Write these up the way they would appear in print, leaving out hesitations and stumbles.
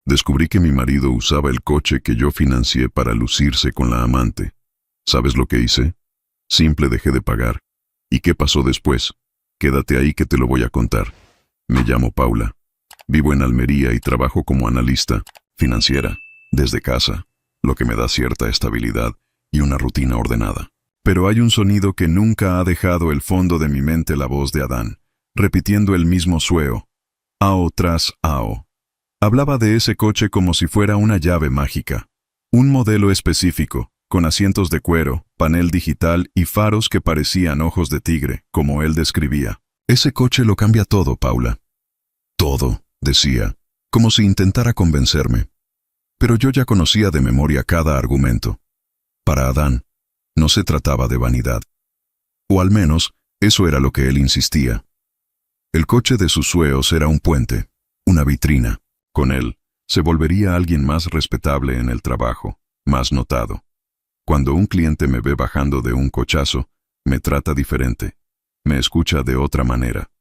Descubrí que mi marido usaba el coche que yo financié para lucirse con la amante. ¿Sabes lo que hice? Simple, dejé de pagar. ¿Y qué pasó después? Quédate ahí que te lo voy a contar. Me llamo Paula. Vivo en Almería y trabajo como analista financiera, desde casa, lo que me da cierta estabilidad y una rutina ordenada. Pero hay un sonido que nunca ha dejado el fondo de mi mente: la voz de Adán, repitiendo el mismo sueo, ao tras ao. Hablaba de ese coche como si fuera una llave mágica. Un modelo específico, con asientos de cuero, panel digital y faros que parecían ojos de tigre, como él describía. Ese coche lo cambia todo, Paula. Todo, decía, como si intentara convencerme. Pero yo ya conocía de memoria cada argumento. Para Adán, no se trataba de vanidad. O al menos, eso era lo que él insistía. El coche de sus sueños era un puente, una vitrina. Con él, se volvería alguien más respetable en el trabajo, más notado. Cuando un cliente me ve bajando de un cochazo, me trata diferente. Me escucha de otra manera.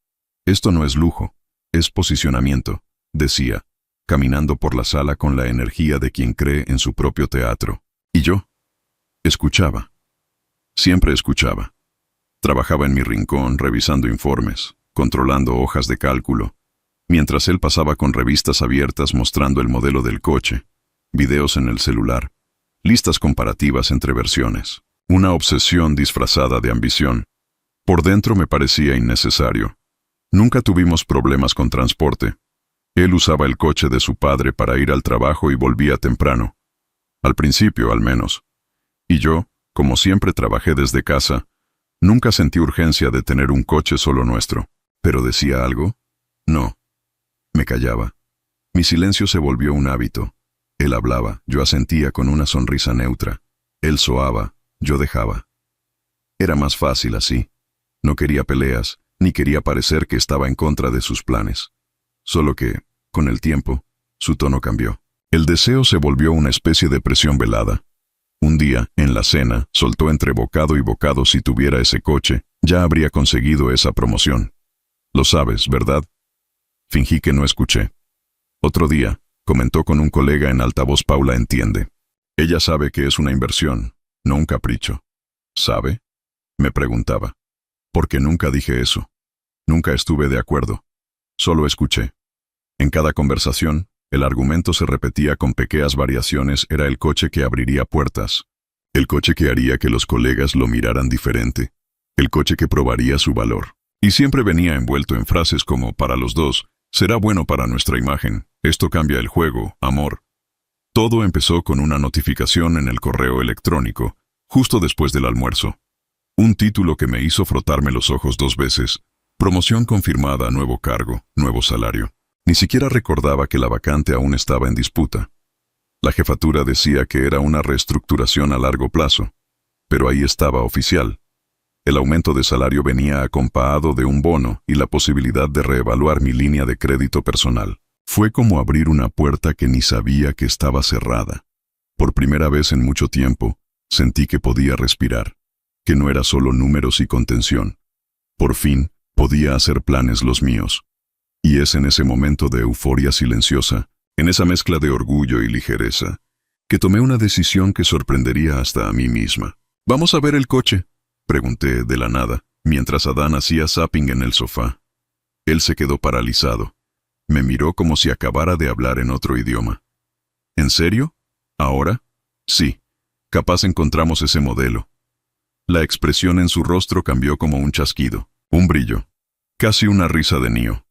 Esto no es lujo, es posicionamiento, decía, caminando por la sala con la energía de quien cree en su propio teatro. Y yo escuchaba. Siempre escuchaba. Trabajaba en mi rincón revisando informes, controlando hojas de cálculo, mientras él pasaba con revistas abiertas mostrando el modelo del coche, videos en el celular, listas comparativas entre versiones. Una obsesión disfrazada de ambición. Por dentro me parecía innecesario. Nunca tuvimos problemas con transporte. Él usaba el coche de su padre para ir al trabajo y volvía temprano. Al principio, al menos. Y yo, como siempre trabajé desde casa, nunca sentí urgencia de tener un coche solo nuestro. ¿Pero decía algo? No. Me callaba. Mi silencio se volvió un hábito. Él hablaba, yo asentía con una sonrisa neutra. Él soaba, yo dejaba. Era más fácil así. No quería peleas, ni quería parecer que estaba en contra de sus planes. Solo que, con el tiempo, su tono cambió. El deseo se volvió una especie de presión velada. Un día, en la cena, soltó entre bocado y bocado: si tuviera ese coche, ya habría conseguido esa promoción. Lo sabes, ¿verdad? Fingí que no escuché. Otro día, comentó con un colega en altavoz: Paula entiende. Ella sabe que es una inversión, no un capricho. ¿Sabe? Me preguntaba. Porque nunca dije eso. Nunca estuve de acuerdo. Solo escuché. En cada conversación, el argumento se repetía con pequeñas variaciones: era el coche que abriría puertas. El coche que haría que los colegas lo miraran diferente. El coche que probaría su valor. Y siempre venía envuelto en frases como: para los dos, será bueno para nuestra imagen, esto cambia el juego, amor. Todo empezó con una notificación en el correo electrónico, justo después del almuerzo. Un título que me hizo frotarme los ojos 2 veces. Promoción confirmada, nuevo cargo, nuevo salario. Ni siquiera recordaba que la vacante aún estaba en disputa. La jefatura decía que era una reestructuración a largo plazo. Pero ahí estaba, oficial. El aumento de salario venía acompañado de un bono y la posibilidad de reevaluar mi línea de crédito personal. Fue como abrir una puerta que ni sabía que estaba cerrada. Por primera vez en mucho tiempo, sentí que podía respirar, que no era solo números y contención. Por fin, podía hacer planes los míos. Y es en ese momento de euforia silenciosa, en esa mezcla de orgullo y ligereza, que tomé una decisión que sorprendería hasta a mí misma. «¿Vamos a ver el coche?», pregunté de la nada, mientras Adán hacía zapping en el sofá. Él se quedó paralizado. Me miró como si acabara de hablar en otro idioma. ¿En serio? ¿Ahora? Sí. Capaz encontramos ese modelo. La expresión en su rostro cambió como un chasquido, un brillo, casi una risa de Neo.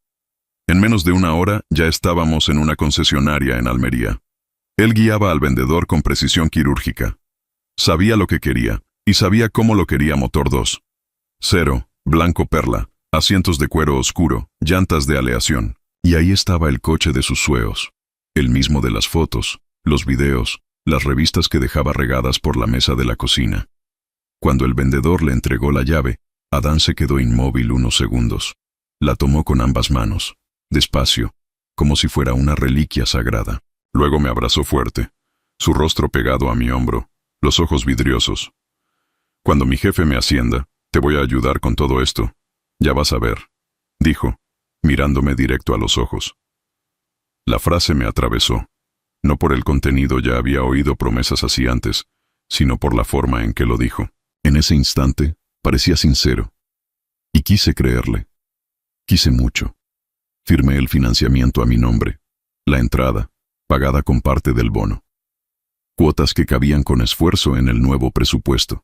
En menos de 1 hora ya estábamos en una concesionaria en Almería. Él guiaba al vendedor con precisión quirúrgica. Sabía lo que quería, y sabía cómo lo quería. Motor 2.0, blanco perla, asientos de cuero oscuro, llantas de aleación. Y ahí estaba el coche de sus sueños. El mismo de las fotos, los videos, las revistas que dejaba regadas por la mesa de la cocina. Cuando el vendedor le entregó la llave, Adán se quedó inmóvil unos segundos. La tomó con ambas manos, despacio, como si fuera una reliquia sagrada. Luego me abrazó fuerte, su rostro pegado a mi hombro, los ojos vidriosos. «Cuando mi jefe me ascienda, te voy a ayudar con todo esto. Ya vas a ver», dijo, mirándome directo a los ojos. La frase me atravesó. No por el contenido, ya había oído promesas así antes, sino por la forma en que lo dijo. En ese instante, parecía sincero. Y quise creerle. Quise mucho. Firmé el financiamiento a mi nombre. La entrada, pagada con parte del bono. Cuotas que cabían con esfuerzo en el nuevo presupuesto.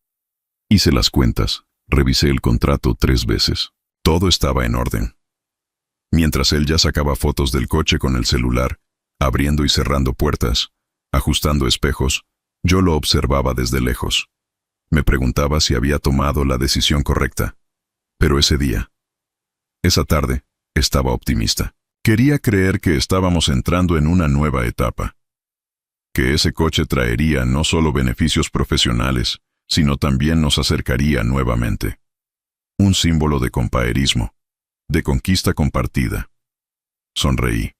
Hice las cuentas, revisé el contrato 3 veces. Todo estaba en orden. Mientras él ya sacaba fotos del coche con el celular, abriendo y cerrando puertas, ajustando espejos, yo lo observaba desde lejos. Me preguntaba si había tomado la decisión correcta. Pero ese día, esa tarde, estaba optimista. Quería creer que estábamos entrando en una nueva etapa. Que ese coche traería no solo beneficios profesionales, sino también nos acercaría nuevamente. Un símbolo de compañerismo, de conquista compartida. Sonreí.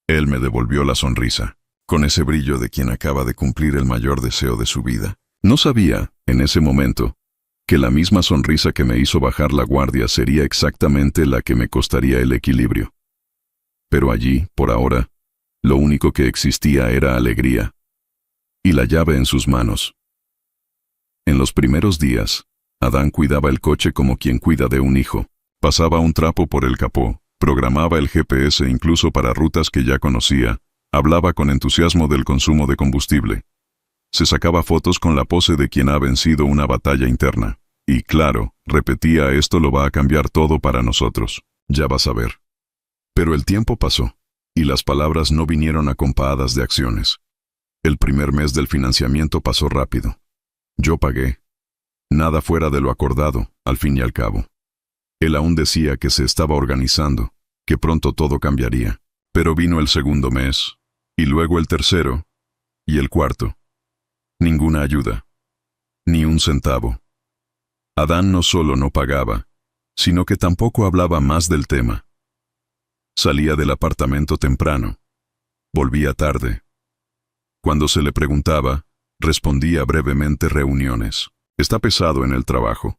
Él me devolvió la sonrisa, con ese brillo de quien acaba de cumplir el mayor deseo de su vida. No sabía, en ese momento, que la misma sonrisa que me hizo bajar la guardia sería exactamente la que me costaría el equilibrio. Pero allí, por ahora, lo único que existía era alegría. Y la llave en sus manos. En los primeros días, Adán cuidaba el coche como quien cuida de un hijo. Pasaba un trapo por el capó, programaba el GPS incluso para rutas que ya conocía, hablaba con entusiasmo del consumo de combustible. Se sacaba fotos con la pose de quien ha vencido una batalla interna. Y claro, repetía, esto lo va a cambiar todo para nosotros. Ya vas a ver. Pero el tiempo pasó, y las palabras no vinieron acompañadas de acciones. El primer mes del financiamiento pasó rápido. Yo pagué. Nada fuera de lo acordado, al fin y al cabo. Él aún decía que se estaba organizando, que pronto todo cambiaría. Pero vino el segundo mes, y luego el tercero, y el cuarto. Ninguna ayuda. Ni un centavo. Adán no solo no pagaba, sino que tampoco hablaba más del tema. Salía del apartamento temprano. Volvía tarde. Cuando se le preguntaba, respondía brevemente reuniones. Está pesado en el trabajo.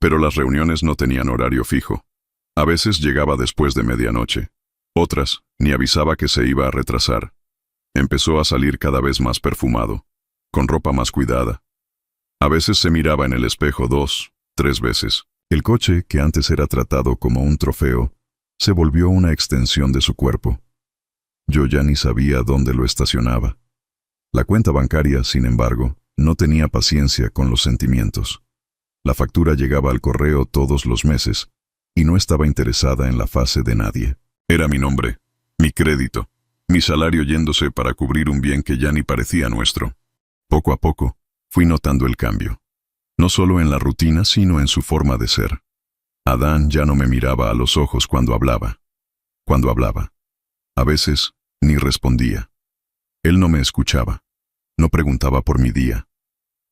Pero las reuniones no tenían horario fijo. A veces llegaba después de medianoche. Otras, ni avisaba que se iba a retrasar. Empezó a salir cada vez más perfumado, con ropa más cuidada. A veces se miraba en el espejo 2, 3 veces. El coche, que antes era tratado como un trofeo, se volvió una extensión de su cuerpo. Yo ya ni sabía dónde lo estacionaba. La cuenta bancaria, sin embargo, no tenía paciencia con los sentimientos. La factura llegaba al correo todos los meses, y no estaba interesada en la fase de nadie. Era mi nombre, mi crédito, mi salario yéndose para cubrir un bien que ya ni parecía nuestro. Poco a poco, fui notando el cambio. No solo en la rutina, sino en su forma de ser. Adán ya no me miraba a los ojos cuando hablaba. Cuando hablaba. A veces, ni respondía. Él no me escuchaba. No preguntaba por mi día.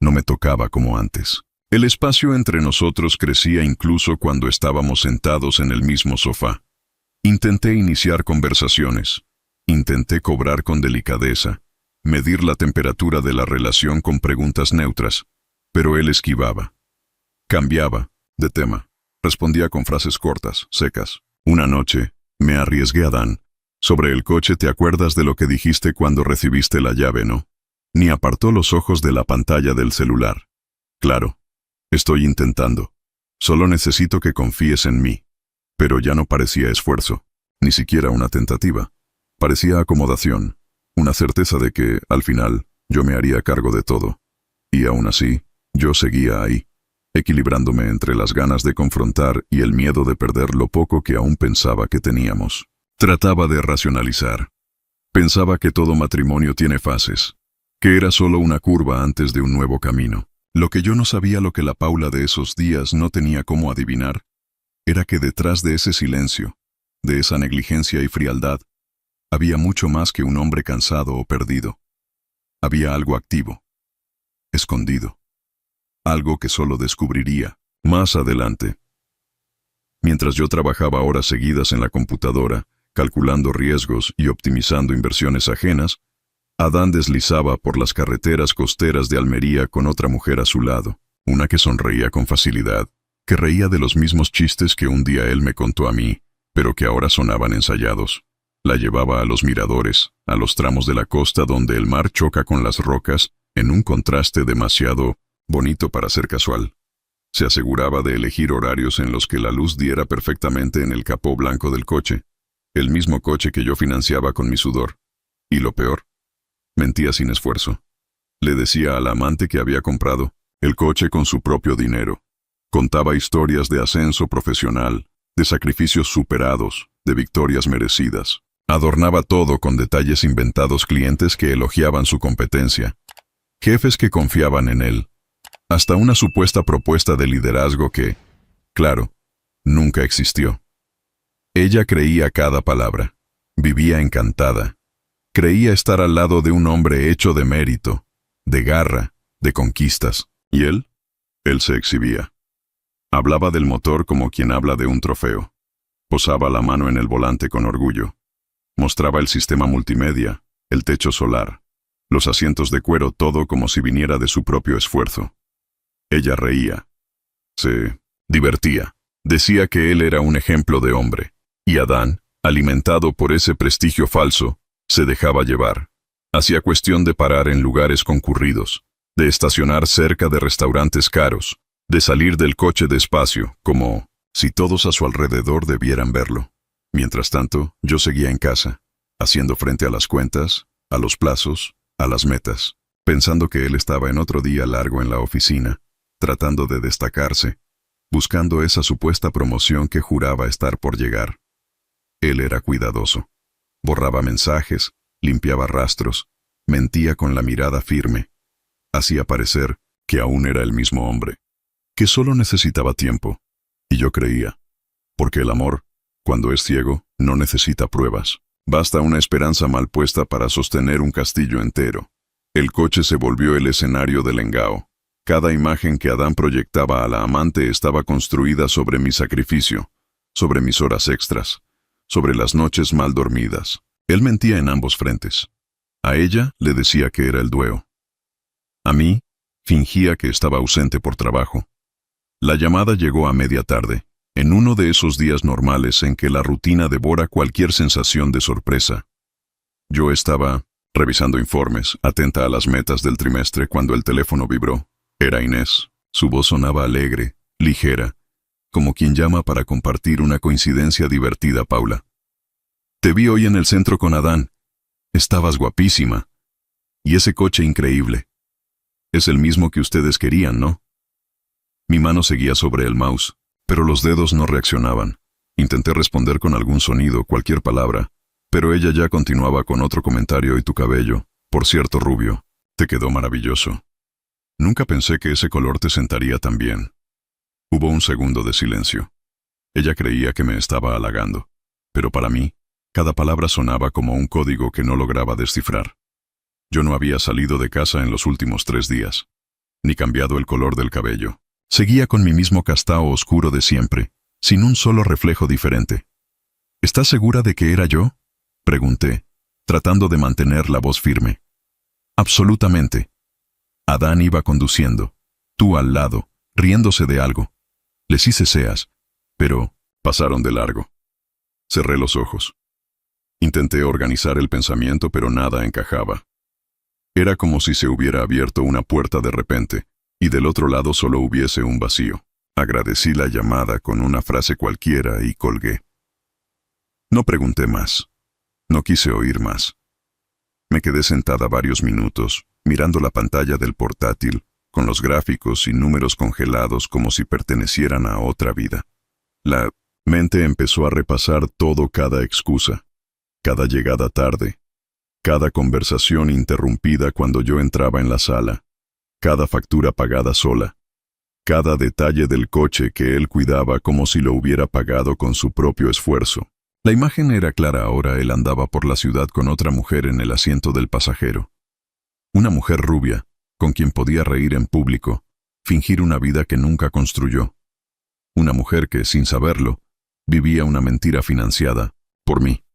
No me tocaba como antes. El espacio entre nosotros crecía incluso cuando estábamos sentados en el mismo sofá. Intenté iniciar conversaciones. Intenté cobrar con delicadeza, medir la temperatura de la relación con preguntas neutras, pero él esquivaba. Cambiaba de tema. Respondía con frases cortas, secas. Una noche, me arriesgué a Adán. Sobre el coche, ¿te acuerdas de lo que dijiste cuando recibiste la llave, no? Ni apartó los ojos de la pantalla del celular. Claro. Estoy intentando. Solo necesito que confíes en mí. Pero ya no parecía esfuerzo, ni siquiera una tentativa. Parecía acomodación, una certeza de que, al final, yo me haría cargo de todo. Y aún así, yo seguía ahí, equilibrándome entre las ganas de confrontar y el miedo de perder lo poco que aún pensaba que teníamos. Trataba de racionalizar. Pensaba que todo matrimonio tiene fases, que era solo una curva antes de un nuevo camino. Lo que yo no sabía, lo que la Paula de esos días no tenía cómo adivinar, era que detrás de ese silencio, de esa negligencia y frialdad, había mucho más que un hombre cansado o perdido. Había algo activo, escondido, algo que solo descubriría más adelante. Mientras yo trabajaba horas seguidas en la computadora, calculando riesgos y optimizando inversiones ajenas, Adán deslizaba por las carreteras costeras de Almería con otra mujer a su lado, una que sonreía con facilidad, que reía de los mismos chistes que un día él me contó a mí, pero que ahora sonaban ensayados. La llevaba a los miradores, a los tramos de la costa donde el mar choca con las rocas, en un contraste demasiado bonito para ser casual. Se aseguraba de elegir horarios en los que la luz diera perfectamente en el capó blanco del coche, el mismo coche que yo financiaba con mi sudor. Y lo peor, mentía sin esfuerzo. Le decía al amante que había comprado el coche con su propio dinero. Contaba historias de ascenso profesional, de sacrificios superados, de victorias merecidas. Adornaba todo con detalles inventados, clientes que elogiaban su competencia, jefes que confiaban en él, hasta una supuesta propuesta de liderazgo que, claro, nunca existió. Ella creía cada palabra, vivía encantada. Creía estar al lado de un hombre hecho de mérito, de garra, de conquistas. ¿Y él? Él se exhibía. Hablaba del motor como quien habla de un trofeo. Posaba la mano en el volante con orgullo. Mostraba el sistema multimedia, el techo solar, los asientos de cuero, todo como si viniera de su propio esfuerzo. Ella reía. Se divertía. Decía que él era un ejemplo de hombre. Y Adán, alimentado por ese prestigio falso, se dejaba llevar. Hacía cuestión de parar en lugares concurridos, de estacionar cerca de restaurantes caros, de salir del coche despacio, como si todos a su alrededor debieran verlo. Mientras tanto, yo seguía en casa, haciendo frente a las cuentas, a los plazos, a las metas, pensando que él estaba en otro día largo en la oficina, tratando de destacarse, buscando esa supuesta promoción que juraba estar por llegar. Él era cuidadoso. Borraba mensajes, limpiaba rastros, mentía con la mirada firme. Hacía parecer que aún era el mismo hombre, que solo necesitaba tiempo. Y yo creía, porque el amor, cuando es ciego, no necesita pruebas. Basta una esperanza mal puesta para sostener un castillo entero. El coche se volvió el escenario del engao. Cada imagen que Adán proyectaba a la amante estaba construida sobre mi sacrificio, sobre mis horas extras, sobre las noches mal dormidas. Él mentía en ambos frentes. A ella le decía que era el dueño. A mí, fingía que estaba ausente por trabajo. La llamada llegó a media tarde, en uno de esos días normales en que la rutina devora cualquier sensación de sorpresa. Yo estaba revisando informes, atenta a las metas del trimestre, cuando el teléfono vibró. Era Inés. Su voz sonaba alegre, ligera, como quien llama para compartir una coincidencia divertida. Paula, te vi hoy en el centro con Adán. Estabas guapísima. Y ese coche increíble. Es el mismo que ustedes querían, ¿no? Mi mano seguía sobre el mouse, pero los dedos no reaccionaban. Intenté responder con algún sonido, cualquier palabra, pero ella ya continuaba con otro comentario. Y tu cabello, por cierto rubio, te quedó maravilloso. Nunca pensé que ese color te sentaría tan bien. Hubo un segundo de silencio. Ella creía que me estaba halagando, pero para mí, cada palabra sonaba como un código que no lograba descifrar. Yo no había salido de casa en los últimos 3 días, ni cambiado el color del cabello. Seguía con mi mismo castao oscuro de siempre, sin un solo reflejo diferente. ¿Estás segura de que era yo?, pregunté, tratando de mantener la voz firme. Absolutamente. Adán iba conduciendo, tú al lado, riéndose de algo. Les hice seas, pero pasaron de largo. Cerré los ojos. Intenté organizar el pensamiento, pero nada encajaba. Era como si se hubiera abierto una puerta de repente, y del otro lado solo hubiese un vacío. Agradecí la llamada con una frase cualquiera y colgué. No pregunté más. No quise oír más. Me quedé sentada varios minutos, mirando la pantalla del portátil, con los gráficos y números congelados como si pertenecieran a otra vida. La mente empezó a repasar todo, cada excusa, cada llegada tarde, cada conversación interrumpida cuando yo entraba en la sala, cada factura pagada sola, cada detalle del coche que él cuidaba como si lo hubiera pagado con su propio esfuerzo. La imagen era clara ahora. Él andaba por la ciudad con otra mujer en el asiento del pasajero. Una mujer rubia, con quien podía reír en público, fingir una vida que nunca construyó. Una mujer que, sin saberlo, vivía una mentira financiada por mí.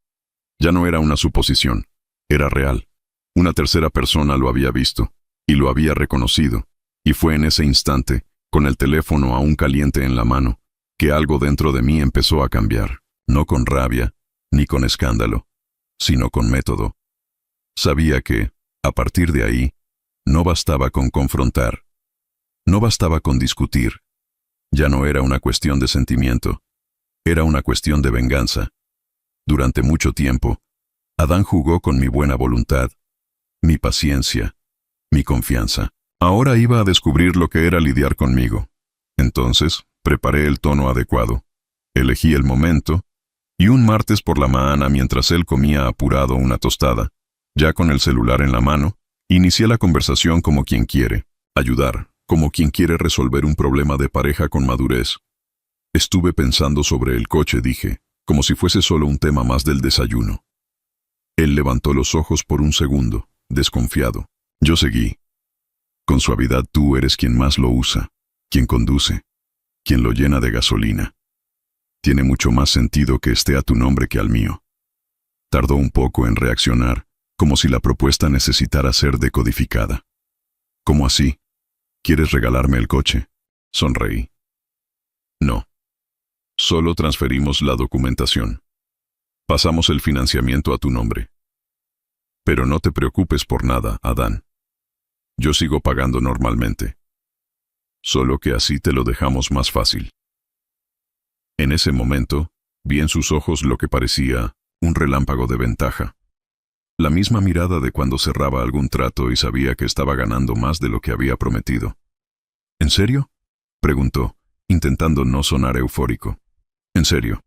Ya no era una suposición, era real. Una tercera persona lo había visto, y lo había reconocido, y fue en ese instante, con el teléfono aún caliente en la mano, que algo dentro de mí empezó a cambiar, no con rabia, ni con escándalo, sino con método. Sabía que, a partir de ahí, no bastaba con confrontar. No bastaba con discutir. Ya no era una cuestión de sentimiento. Era una cuestión de venganza. Durante mucho tiempo, Adán jugó con mi buena voluntad, mi paciencia, mi confianza. Ahora iba a descubrir lo que era lidiar conmigo. Entonces, preparé el tono adecuado. Elegí el momento, y un martes por la mañana, mientras él comía apurado una tostada, ya con el celular en la mano, inicié la conversación como quien quiere ayudar, como quien quiere resolver un problema de pareja con madurez. Estuve pensando sobre el coche, dije, como si fuese solo un tema más del desayuno. Él levantó los ojos por un segundo, desconfiado. Yo seguí. Con suavidad, tú eres quien más lo usa, quien conduce, quien lo llena de gasolina. Tiene mucho más sentido que esté a tu nombre que al mío. Tardó un poco en reaccionar, como si la propuesta necesitara ser decodificada. ¿Cómo así? ¿Quieres regalarme el coche? Sonreí. No. Solo transferimos la documentación. Pasamos el financiamiento a tu nombre. Pero no te preocupes por nada, Adán. Yo sigo pagando normalmente. Solo que así te lo dejamos más fácil. En ese momento, vi en sus ojos lo que parecía un relámpago de ventaja. La misma mirada de cuando cerraba algún trato y sabía que estaba ganando más de lo que había prometido. ¿En serio?, preguntó, intentando no sonar eufórico. En serio.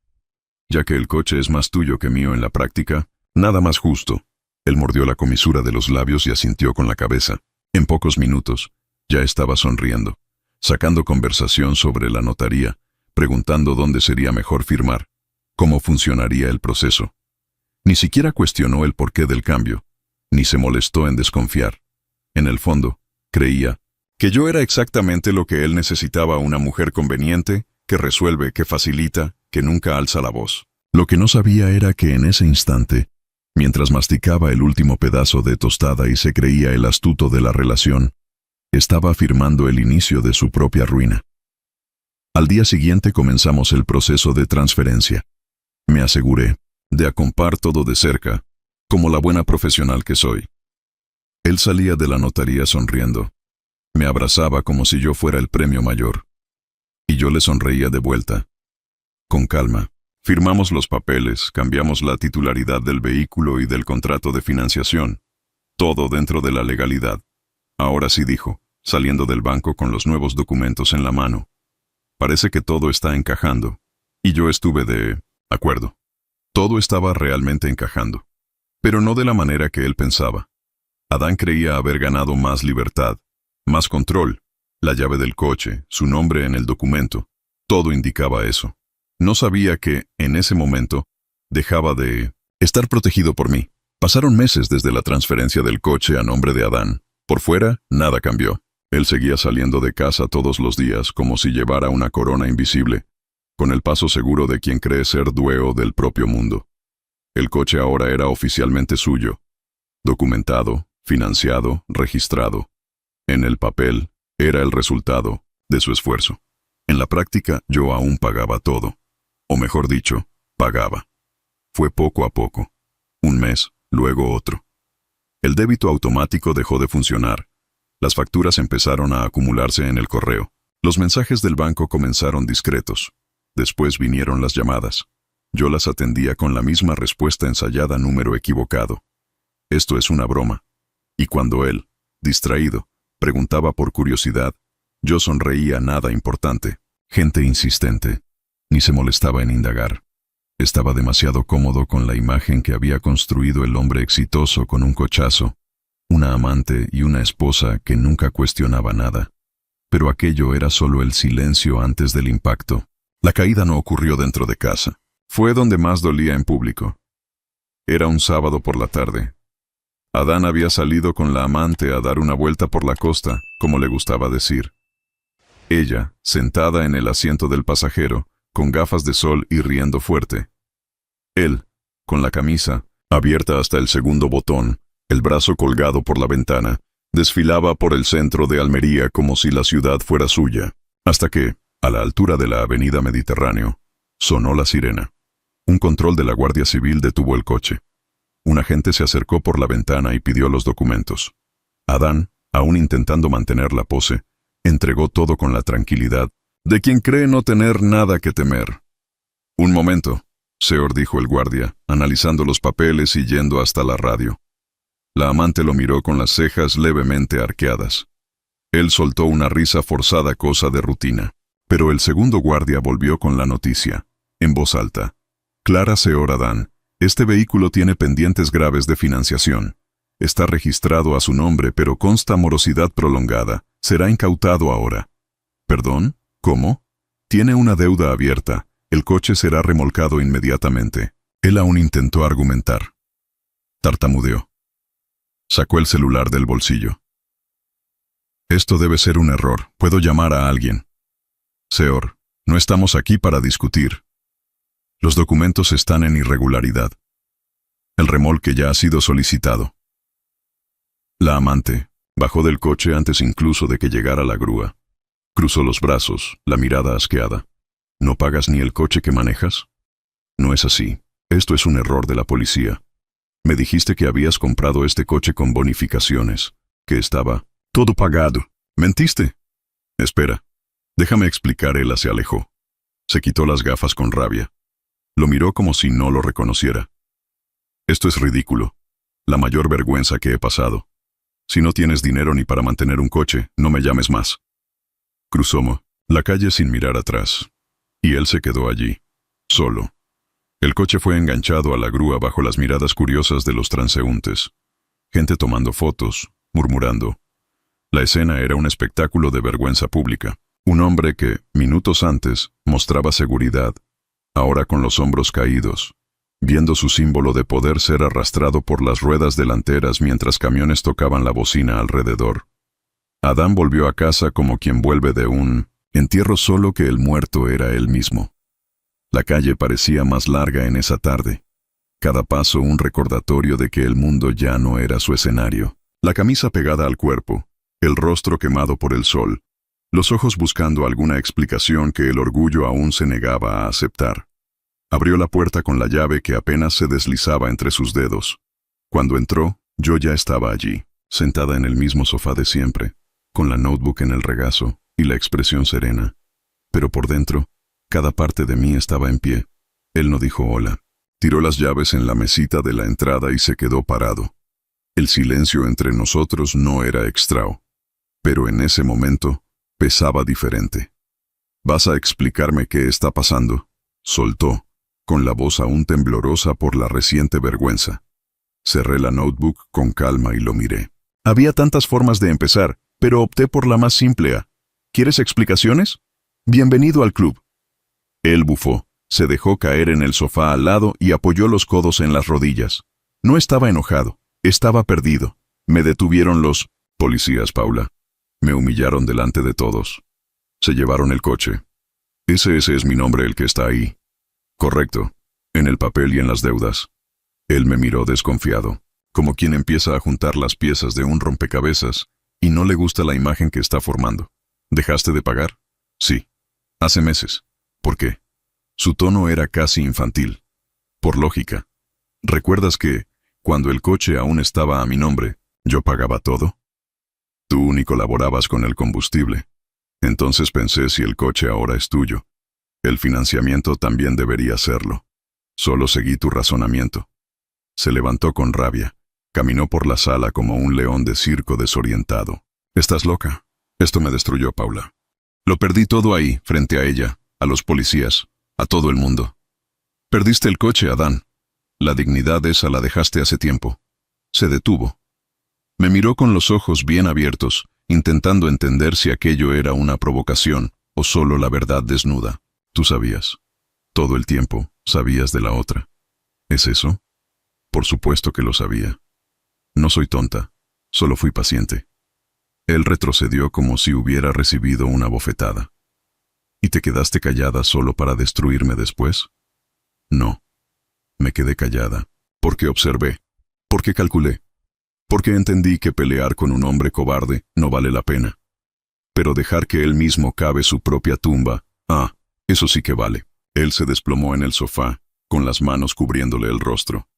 Ya que el coche es más tuyo que mío en la práctica, nada más justo. Él mordió la comisura de los labios y asintió con la cabeza. En pocos minutos, ya estaba sonriendo, sacando conversación sobre la notaría, preguntando dónde sería mejor firmar, cómo funcionaría el proceso. Ni siquiera cuestionó el porqué del cambio, ni se molestó en desconfiar. En el fondo, creía que yo era exactamente lo que él necesitaba: una mujer conveniente, que resuelve, que facilita, que nunca alza la voz. Lo que no sabía era que en ese instante, mientras masticaba el último pedazo de tostada y se creía el astuto de la relación, estaba firmando el inicio de su propia ruina. Al día siguiente comenzamos el proceso de transferencia. Me aseguré de acompar todo de cerca, como la buena profesional que soy. Él salía de la notaría sonriendo. Me abrazaba como si yo fuera el premio mayor. Y yo le sonreía de vuelta. Con calma, firmamos los papeles, cambiamos la titularidad del vehículo y del contrato de financiación. Todo dentro de la legalidad. Ahora sí, dijo, saliendo del banco con los nuevos documentos en la mano. Parece que todo está encajando. Y yo estuve de acuerdo. Todo estaba realmente encajando. Pero no de la manera que él pensaba. Adán creía haber ganado más libertad, más control, la llave del coche, su nombre en el documento. Todo indicaba eso. No sabía que, en ese momento, dejaba de estar protegido por mí. Pasaron meses desde la transferencia del coche a nombre de Adán. Por fuera, nada cambió. Él seguía saliendo de casa todos los días como si llevara una corona invisible, con el paso seguro de quien cree ser dueño del propio mundo. El coche ahora era oficialmente suyo. Documentado, financiado, registrado. En el papel, era el resultado de su esfuerzo. En la práctica, yo aún pagaba todo. O mejor dicho, pagaba. Fue poco a poco. Un mes, luego otro. El débito automático dejó de funcionar. Las facturas empezaron a acumularse en el correo. Los mensajes del banco comenzaron discretos. Después vinieron las llamadas. Yo las atendía con la misma respuesta ensayada: número equivocado. Esto es una broma. Y cuando él, distraído, preguntaba por curiosidad, yo sonreía: nada importante. Gente insistente. Ni se molestaba en indagar. Estaba demasiado cómodo con la imagen que había construido el hombre exitoso con un cochazo, una amante y una esposa que nunca cuestionaba nada. Pero aquello era solo el silencio antes del impacto. La caída no ocurrió dentro de casa. Fue donde más dolía, en público. Era un sábado por la tarde. Adán había salido con la amante a dar una vuelta por la costa, como le gustaba decir. Ella, sentada en el asiento del pasajero, con gafas de sol y riendo fuerte. Él, con la camisa, abierta hasta el segundo botón, el brazo colgado por la ventana, desfilaba por el centro de Almería como si la ciudad fuera suya, hasta que, a la altura de la avenida Mediterráneo, sonó la sirena. Un control de la Guardia Civil detuvo el coche. Un agente se acercó por la ventana y pidió los documentos. Adán, aún intentando mantener la pose, entregó todo con la tranquilidad de quien cree no tener nada que temer. Un momento, Seor, dijo el guardia, analizando los papeles y yendo hasta la radio. La amante lo miró con las cejas levemente arqueadas. Él soltó una risa forzada, cosa de rutina. Pero el segundo guardia volvió con la noticia, en voz alta. Clara, Seor Adán, este vehículo tiene pendientes graves de financiación. Está registrado a su nombre, pero consta morosidad prolongada. Será incautado ahora. ¿Perdón? ¿Cómo? Tiene una deuda abierta. El coche será remolcado inmediatamente. Él aún intentó argumentar. Tartamudeó. Sacó el celular del bolsillo. Esto debe ser un error. Puedo llamar a alguien. Seor, no estamos aquí para discutir. Los documentos están en irregularidad. El remolque ya ha sido solicitado. La amante bajó del coche antes incluso de que llegara la grúa. Cruzó los brazos, la mirada asqueada. ¿No pagas ni el coche que manejas? No es así. Esto es un error de la policía. Me dijiste que habías comprado este coche con bonificaciones, que estaba todo pagado. ¿Mentiste? Espera. Déjame explicar. Él se alejó. Se quitó las gafas con rabia. Lo miró como si no lo reconociera. Esto es ridículo. La mayor vergüenza que he pasado. Si no tienes dinero ni para mantener un coche, no me llames más. Cruzó la calle sin mirar atrás. Y él se quedó allí, solo. El coche fue enganchado a la grúa bajo las miradas curiosas de los transeúntes. Gente tomando fotos, murmurando. La escena era un espectáculo de vergüenza pública. Un hombre que, minutos antes, mostraba seguridad, ahora con los hombros caídos, viendo su símbolo de poder ser arrastrado por las ruedas delanteras mientras camiones tocaban la bocina alrededor. Adán volvió a casa como quien vuelve de un entierro, solo que el muerto era él mismo. La calle parecía más larga en esa tarde. Cada paso un recordatorio de que el mundo ya no era su escenario. La camisa pegada al cuerpo, el rostro quemado por el sol, los ojos buscando alguna explicación que el orgullo aún se negaba a aceptar. Abrió la puerta con la llave que apenas se deslizaba entre sus dedos. Cuando entró, yo ya estaba allí, sentada en el mismo sofá de siempre, con la notebook en el regazo y la expresión serena. Pero por dentro, cada parte de mí estaba en pie. Él no dijo hola. Tiró las llaves en la mesita de la entrada y se quedó parado. El silencio entre nosotros no era extraño, pero en ese momento pesaba diferente. ¿Vas a explicarme qué está pasando?, soltó, con la voz aún temblorosa por la reciente vergüenza. Cerré la notebook con calma y lo miré. Había tantas formas de empezar, pero opté por la más simple. ¿Quieres explicaciones? Bienvenido al club. Él bufó, se dejó caer en el sofá al lado y apoyó los codos en las rodillas. No estaba enojado, estaba perdido. Me detuvieron los policías, Paula. Me humillaron delante de todos. Se llevaron el coche. Ese es mi nombre, el que está ahí. Correcto, en el papel y en las deudas. Él me miró desconfiado, como quien empieza a juntar las piezas de un rompecabezas y no le gusta la imagen que está formando. ¿Dejaste de pagar? Sí. Hace meses. ¿Por qué? Su tono era casi infantil. Por lógica. ¿Recuerdas que, cuando el coche aún estaba a mi nombre, yo pagaba todo? Tú único laborabas con el combustible. Entonces pensé, si el coche ahora es tuyo, el financiamiento también debería serlo. Solo seguí tu razonamiento. Se levantó con rabia. Caminó por la sala como un león de circo desorientado. ¿Estás loca? Esto me destruyó, Paula. Lo perdí todo ahí, frente a ella, a los policías, a todo el mundo. Perdiste el coche, Adán. La dignidad esa la dejaste hace tiempo. Se detuvo. Me miró con los ojos bien abiertos, intentando entender si aquello era una provocación o solo la verdad desnuda. Tú sabías. Todo el tiempo sabías de la otra. ¿Es eso? Por supuesto que lo sabía. No soy tonta, solo fui paciente. Él retrocedió como si hubiera recibido una bofetada. ¿Y te quedaste callada solo para destruirme después? No. Me quedé callada, porque observé, porque calculé, porque entendí que pelear con un hombre cobarde no vale la pena. Pero dejar que él mismo cave su propia tumba, eso sí que vale. Él se desplomó en el sofá, con las manos cubriéndole el rostro.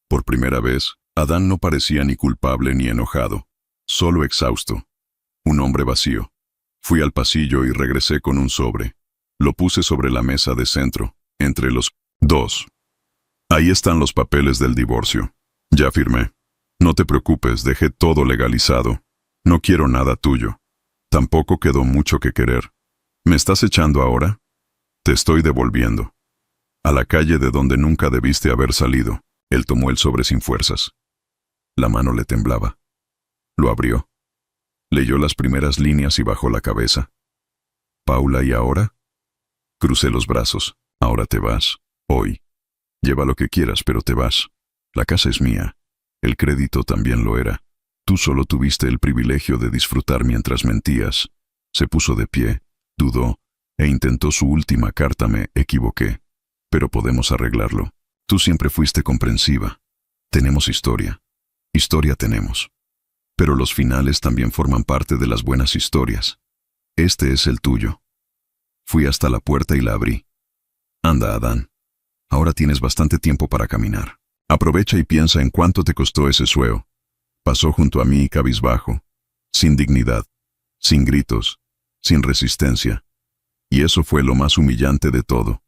Por primera vez, Adán no parecía ni culpable ni enojado, solo exhausto. Un hombre vacío. Fui al pasillo y regresé con un sobre. Lo puse sobre la mesa de centro, entre los dos. Ahí están los papeles del divorcio. Ya firmé. No te preocupes, dejé todo legalizado. No quiero nada tuyo. Tampoco quedó mucho que querer. ¿Me estás echando ahora? Te estoy devolviendo. A la calle de donde nunca debiste haber salido. Él tomó el sobre sin fuerzas. La mano le temblaba. Lo abrió. Leyó las primeras líneas y bajó la cabeza. Paula, ¿y ahora? Crucé los brazos. Ahora te vas. Hoy. Lleva lo que quieras, pero te vas. La casa es mía. El crédito también lo era. Tú solo tuviste el privilegio de disfrutar mientras mentías. Se puso de pie, dudó, e intentó su última carta. Me equivoqué. Pero podemos arreglarlo. Tú siempre fuiste comprensiva. Tenemos historia. Historia tenemos. Pero los finales también forman parte de las buenas historias. Este es el tuyo. Fui hasta la puerta y la abrí. Anda, Adán. Ahora tienes bastante tiempo para caminar. Aprovecha y piensa en cuánto te costó ese sueo. Pasó junto a mí cabizbajo, sin dignidad, sin gritos, sin resistencia. Y eso fue lo más humillante de todo.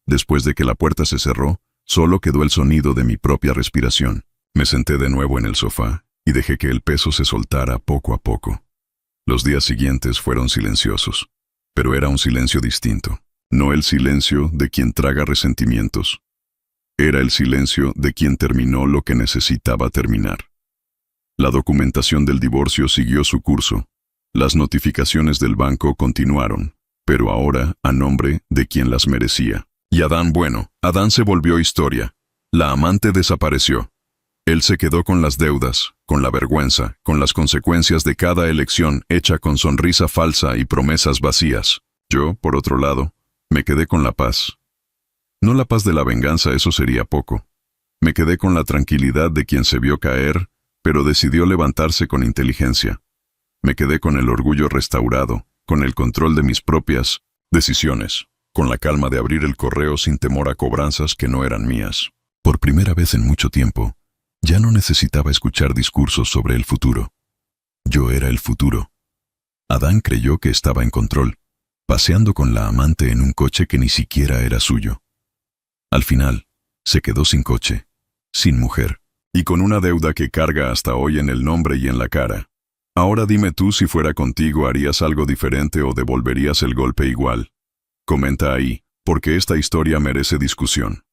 Después de que la puerta se cerró, solo quedó el sonido de mi propia respiración. Me senté de nuevo en el sofá y dejé que el peso se soltara poco a poco. Los días siguientes fueron silenciosos, pero era un silencio distinto. No el silencio de quien traga resentimientos. Era el silencio de quien terminó lo que necesitaba terminar. La documentación del divorcio siguió su curso. Las notificaciones del banco continuaron, pero ahora a nombre de quien las merecía. Y Adán, bueno, Adán se volvió historia. La amante desapareció. Él se quedó con las deudas, con la vergüenza, con las consecuencias de cada elección hecha con sonrisa falsa y promesas vacías. Yo, por otro lado, me quedé con la paz. No la paz de la venganza, eso sería poco. Me quedé con la tranquilidad de quien se vio caer, pero decidió levantarse con inteligencia. Me quedé con el orgullo restaurado, con el control de mis propias decisiones, con la calma de abrir el correo sin temor a cobranzas que no eran mías. Por primera vez en mucho tiempo, ya no necesitaba escuchar discursos sobre el futuro. Yo era el futuro. Adán creyó que estaba en control, paseando con la amante en un coche que ni siquiera era suyo. Al final, se quedó sin coche, sin mujer, y con una deuda que carga hasta hoy en el nombre y en la cara. Ahora dime tú, si fuera contigo, ¿harías algo diferente o devolverías el golpe igual? Comenta ahí, porque esta historia merece discusión.